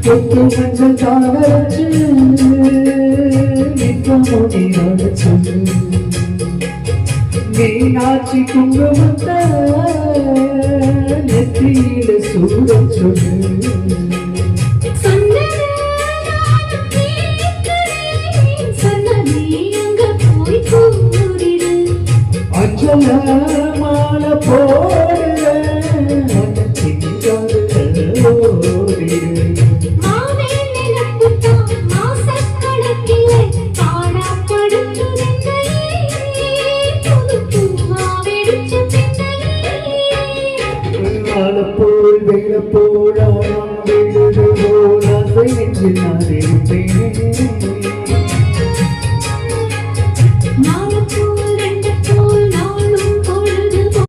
கொத்து மஞ்சள் தாவரச்சு நித்தமோடியோட சொல்லு மீனாட்சி குங்குமத்த நெத்தியில சூட சொல்லு அஞ்சல மாலை போடுற போல் வெள்ள போல விழுது போல நெஞ்சில் நான் இருப்பேன்